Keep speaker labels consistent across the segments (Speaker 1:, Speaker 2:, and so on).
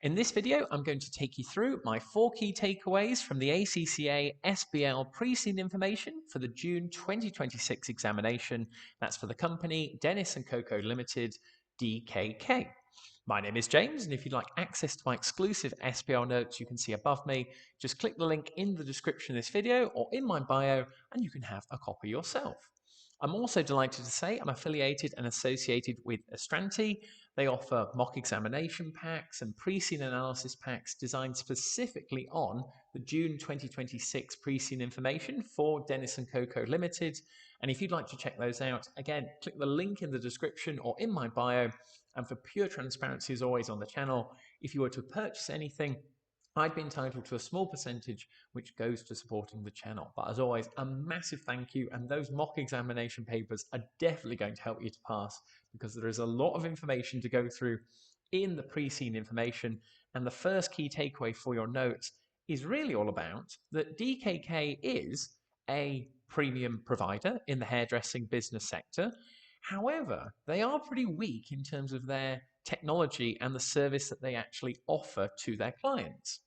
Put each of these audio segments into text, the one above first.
Speaker 1: In this video, I'm going to take you through my 4 key takeaways from the ACCA SBL pre-seen information for the June 2026 examination. That's for the company Denis KoKo Limited, DKK. My name is James, and if you'd like access to my exclusive SBL notes you can see above me, just click the link in the description of this video or in my bio, and you can have a copy yourself. I'm also delighted to say I'm affiliated and associated with Astranti. They offer mock examination packs and pre-seen analysis packs designed specifically on the June 2026 pre-seen information for Denis KoKo Limited. And if you'd like to check those out, again, click the link in the description or in my bio. And for pure transparency, as always on the channel, if you were to purchase anything, I'd be entitled to a small percentage which goes to supporting the channel. But as always, a massive thank you, and those mock examination papers are definitely going to help you to pass because there is a lot of information to go through in the pre-seen information. And the first key takeaway for your notes is really all about that DKK is a premium provider in the hairdressing business sector. However, they are pretty weak in terms of their technology and the service that they actually offer to their clients.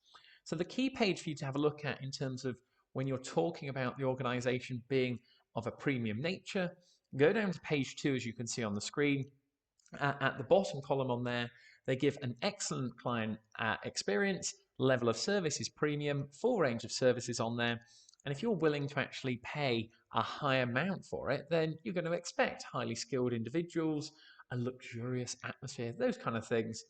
Speaker 1: So the key page for you to have a look at in terms of when you're talking about the organization being of a premium nature, go down to page 2 as you can see on the screen. At the bottom column on there, they give an excellent client experience, level of service is premium, full range of services on there. And if you're willing to actually pay a high amount for it, then you're going to expect highly skilled individuals, a luxurious atmosphere, those kind of things.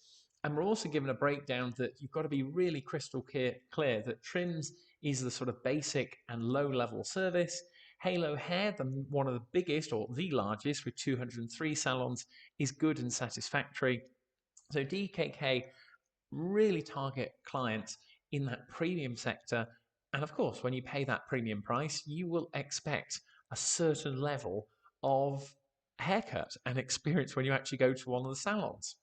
Speaker 1: And we're also given a breakdown that you've got to be really crystal clear that trims is the sort of basic and low level service. Halo Hair, one of the biggest or the largest with 203 salons, is good and satisfactory. So DKK really target clients in that premium sector. And of course, when you pay that premium price, you will expect a certain level of haircut and experience when you actually go to one of the salons.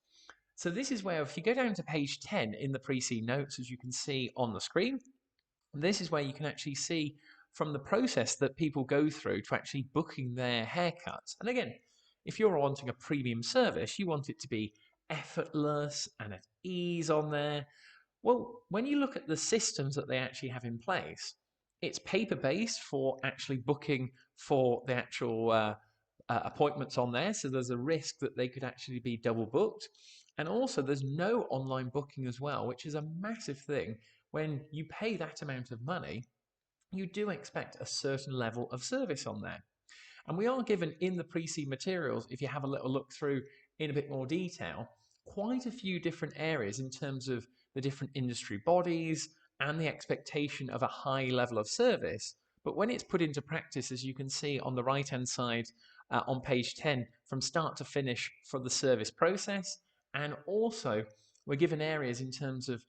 Speaker 1: So this is where, if you go down to page 10 in the pre-seen notes, as you can see on the screen, this is where you can actually see from the process that people go through to actually booking their haircuts. And again, if you're wanting a premium service, you want it to be effortless and at ease on there. Well, when you look at the systems that they actually have in place, it's paper-based for actually booking for the actual appointments on there. So there's a risk that they could actually be double booked. And also there's no online booking as well, which is a massive thing. When you pay that amount of money, you do expect a certain level of service on there. And we are given in the pre-seen materials, if you have a little look through in a bit more detail, quite a few different areas in terms of the different industry bodies and the expectation of a high level of service. But when it's put into practice, as you can see on the right-hand side on page 10, from start to finish for the service process, and also we're given areas in terms of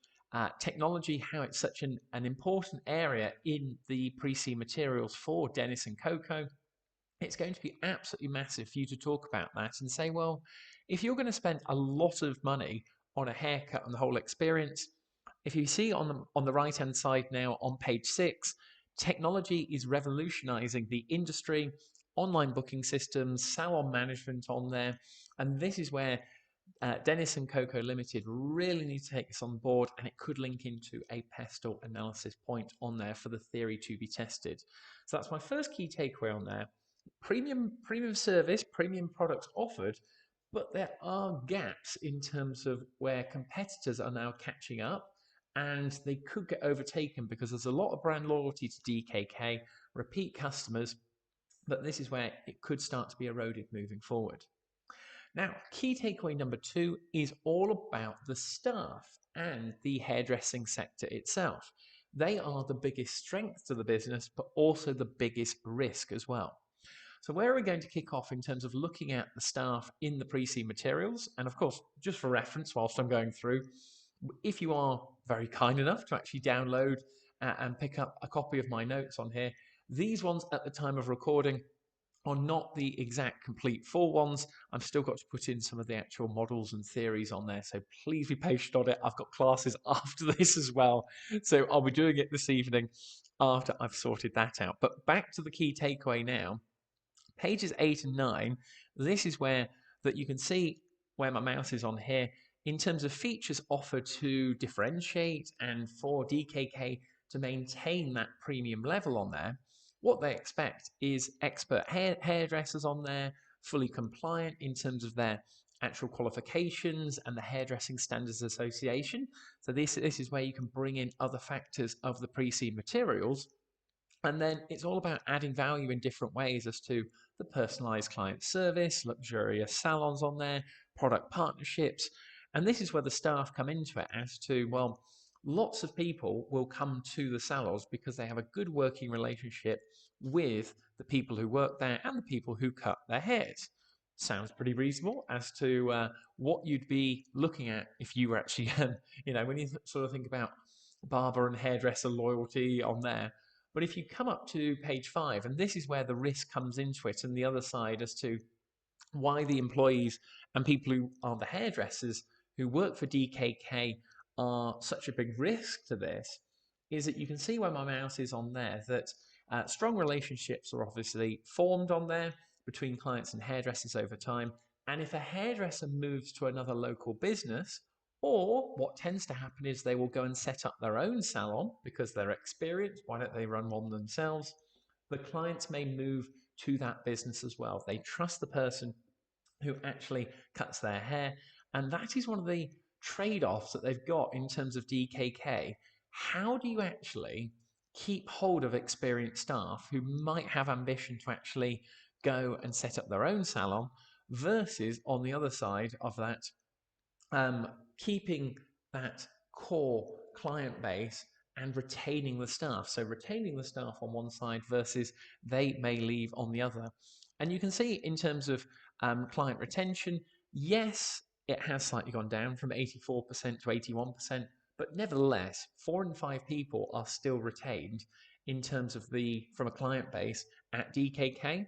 Speaker 1: technology, how it's such an important area in the pre-seen materials for Denis KoKo. It's going to be absolutely massive for you to talk about that and say, well, if you're going to spend a lot of money on a haircut and the whole experience, if you see on the right-hand side now on page 6, technology is revolutionizing the industry, online booking systems, salon management on there, and this is where Denis KoKo Limited really need to take this on board, and it could link into a pestle analysis point on there for the theory to be tested. So that's my first key takeaway on there. Premium service, premium products offered, but there are gaps in terms of where competitors are now catching up, and they could get overtaken because there's a lot of brand loyalty to DKK, repeat customers, but this is where it could start to be eroded moving forward. Now, key takeaway number 2 is all about the staff and the hairdressing sector itself. They are the biggest strength to the business, but also the biggest risk as well. So where are we going to kick off in terms of looking at the staff in the pre-seen materials? And of course, just for reference, whilst I'm going through, if you are very kind enough to actually download and pick up a copy of my notes on here, these ones at the time of recording are not the exact complete full ones. I've still got to put in some of the actual models and theories on there, so please be patient on it. I've got classes after this as well, so I'll be doing it this evening after I've sorted that out. But back to the key takeaway now. Pages 8 and 9, this is where that you can see where my mouse is on here in terms of features offered to differentiate and for DKK to maintain that premium level on there, what they expect is expert hairdressers on there, fully compliant in terms of their actual qualifications and the Hairdressing Standards Association. So this is where you can bring in other factors of the pre-seed materials. And then it's all about adding value in different ways as to the personalized client service, luxurious salons on there, product partnerships. And this is where the staff come into it as to, well, lots of people will come to the salons because they have a good working relationship with the people who work there and the people who cut their hairs. Sounds pretty reasonable as to what you'd be looking at if you were actually, when you sort of think about barber and hairdresser loyalty on there. But if you come up to page 5, and this is where the risk comes into it, and the other side as to why the employees and people who are the hairdressers who work for DKK are such a big risk to this, is that you can see where my mouse is on there, that strong relationships are obviously formed on there between clients and hairdressers over time. And if a hairdresser moves to another local business, or what tends to happen is they will go and set up their own salon because they're experienced. Why don't they run one themselves? The clients may move to that business as well. They trust the person who actually cuts their hair. And that is one of the trade-offs that they've got in terms of DKK. How do you actually keep hold of experienced staff who might have ambition to actually go and set up their own salon versus on the other side of that, keeping that core client base and retaining the staff. So retaining the staff on one side versus they may leave on the other. And you can see in terms of client retention, yes, it has slightly gone down from 84% to 81%, but nevertheless, 4 in 5 people are still retained in terms of from a client base at DKK.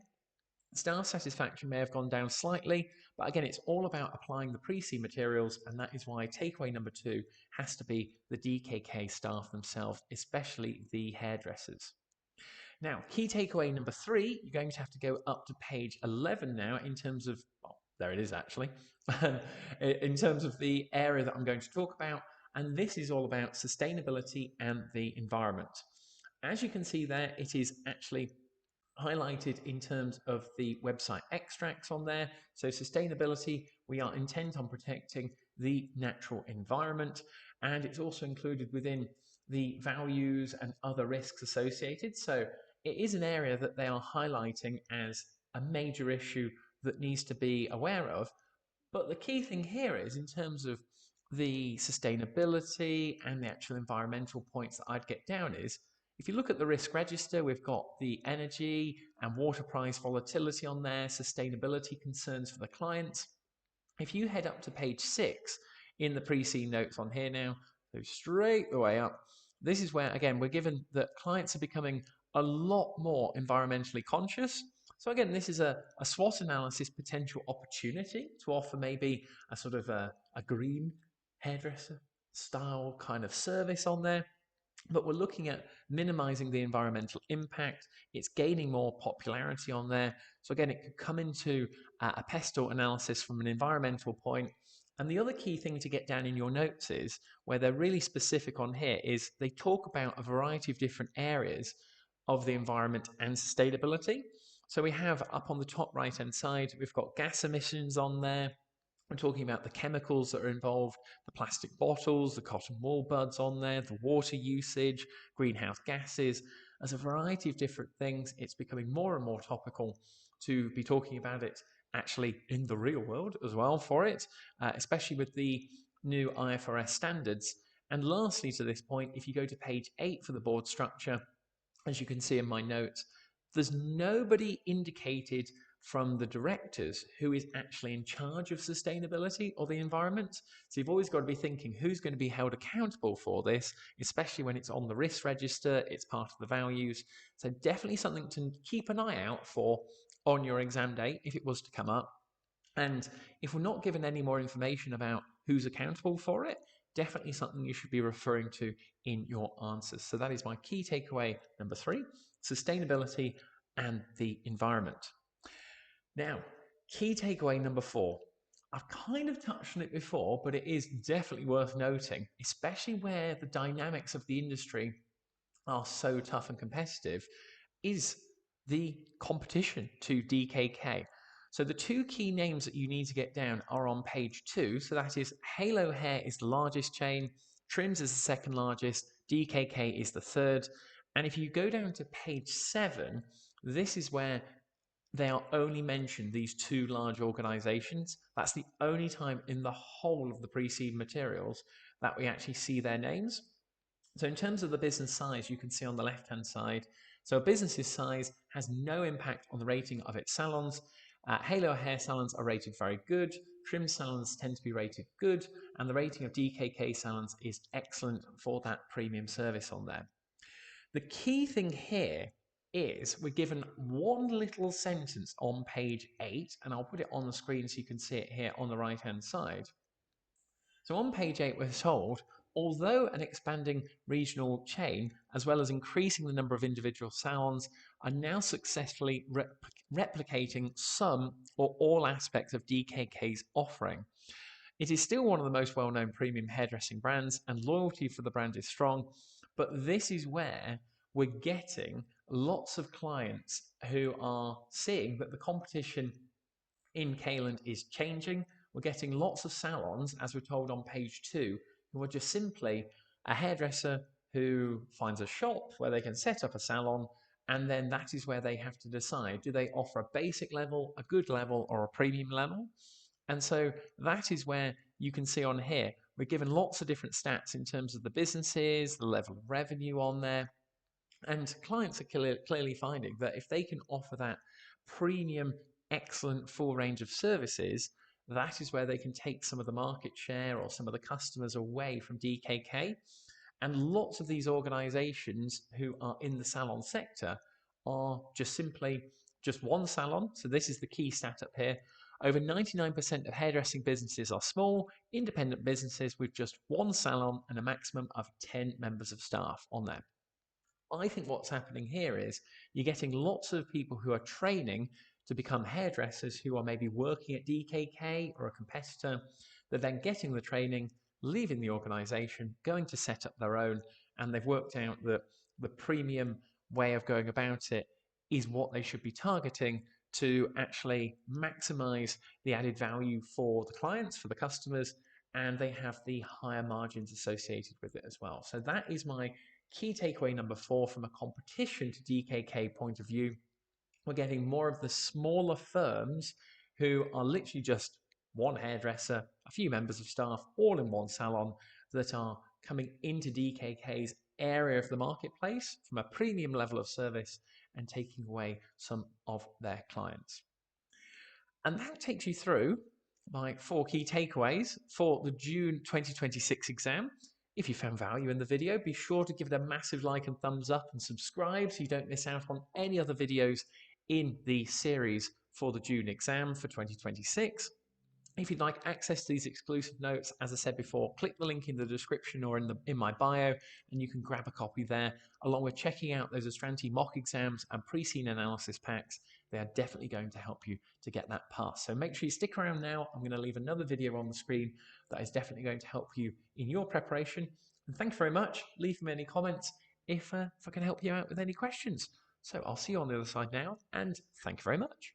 Speaker 1: Staff satisfaction may have gone down slightly, but again, it's all about applying the pre-seed materials, and that is why takeaway number 2 has to be the DKK staff themselves, especially the hairdressers. Now, key takeaway number 3, you're going to have to go up to page 11 now in terms of, well, there it is actually, in terms of the area that I'm going to talk about, and this is all about sustainability and the environment. As you can see there, it is actually highlighted in terms of the website extracts on there. So sustainability, we are intent on protecting the natural environment, and it's also included within the values and other risks associated. So it is an area that they are highlighting as a major issue that needs to be aware of. But the key thing here is in terms of the sustainability and the actual environmental points that I'd get down is, if you look at the risk register, we've got the energy and water price volatility on there, sustainability concerns for the clients. If you head up to page 6 in the pre-seed notes on here now, go straight the way up, this is where, again, we're given that clients are becoming a lot more environmentally conscious. So again, this is a SWOT analysis potential opportunity to offer maybe a sort of a green hairdresser style kind of service on there. But we're looking at minimizing the environmental impact. It's gaining more popularity on there. So again, it could come into a pestle analysis from an environmental point. And the other key thing to get down in your notes is, where they're really specific on here, is they talk about a variety of different areas of the environment and sustainability. So we have up on the top right hand side, we've got gas emissions on there. We're talking about the chemicals that are involved, the plastic bottles, the cotton wool buds on there, the water usage, greenhouse gases. There's a variety of different things. It's becoming more and more topical to be talking about it actually in the real world as well for it, especially with the new IFRS standards. And lastly, to this point, if you go to page 8 for the board structure, as you can see in my notes, there's nobody indicated from the directors who is actually in charge of sustainability or the environment. So you've always got to be thinking who's going to be held accountable for this, especially when it's on the risk register, it's part of the values. So definitely something to keep an eye out for on your exam day if it was to come up. And if we're not given any more information about who's accountable for it, definitely something you should be referring to in your answers. So that is my key takeaway number 3, sustainability and the environment. Now, key takeaway number 4, I've kind of touched on it before, but it is definitely worth noting, especially where the dynamics of the industry are so tough and competitive, is the competition to DKK. So the two key names that you need to get down are on page 2. So that is Halo Hair is the largest chain, Trims is the second largest, DKK is the third. And if you go down to page 7, this is where they are only mentioned, these two large organizations. That's the only time in the whole of the pre-seed materials that we actually see their names. So in terms of the business size, you can see on the left-hand side, so a business's size has no impact on the rating of its salons. Halo hair salons are rated very good, trim salons tend to be rated good, and the rating of DKK salons is excellent for that premium service on there. The key thing here is we're given one little sentence on page 8, and I'll put it on the screen so you can see it here on the right-hand side. So on page 8, we're told, although an expanding regional chain, as well as increasing the number of individual salons, are now successfully replicating some or all aspects of DKK's offering, it is still one of the most well-known premium hairdressing brands, and loyalty for the brand is strong. But this is where we're getting lots of clients who are seeing that the competition in Kaeland is changing. We're getting lots of salons, as we're told on page 2, who are just simply a hairdresser who finds a shop where they can set up a salon, and then that is where they have to decide, do they offer a basic level, a good level, or a premium level? And so that is where you can see on here, we're given lots of different stats in terms of the businesses, the level of revenue on there. And clients are clearly finding that if they can offer that premium, excellent full range of services, that is where they can take some of the market share or some of the customers away from DKK. And lots of these organizations who are in the salon sector are just simply just one salon. So this is the key stat up here. Over 99% of hairdressing businesses are small, independent businesses with just one salon and a maximum of 10 members of staff on there. I think what's happening here is you're getting lots of people who are training to become hairdressers who are maybe working at DKK or a competitor. They're then getting the training, leaving the organization, going to set up their own, and they've worked out that the premium way of going about it is what they should be targeting to actually maximize the added value for the clients, for the customers, and they have the higher margins associated with it as well. So that is my key takeaway number 4 from a competition to DKK point of view. We're getting more of the smaller firms who are literally just one hairdresser, a few members of staff, all in one salon, that are coming into DKK's area of the marketplace from a premium level of service and taking away some of their clients. And that takes you through my 4 key takeaways for the June 2026 exam. If you found value in the video, be sure to give it a massive like and thumbs up and subscribe so you don't miss out on any other videos in the series for the June exam for 2026. If you'd like access to these exclusive notes, as I said before, click the link in the description or in my bio, and you can grab a copy there, along with checking out those Astranti mock exams and pre-scene analysis packs. They are definitely going to help you to get that pass. So make sure you stick around now. I'm going to leave another video on the screen that is definitely going to help you in your preparation. And thank you very much. Leave me any comments if I can help you out with any questions. So I'll see you on the other side now, and thank you very much.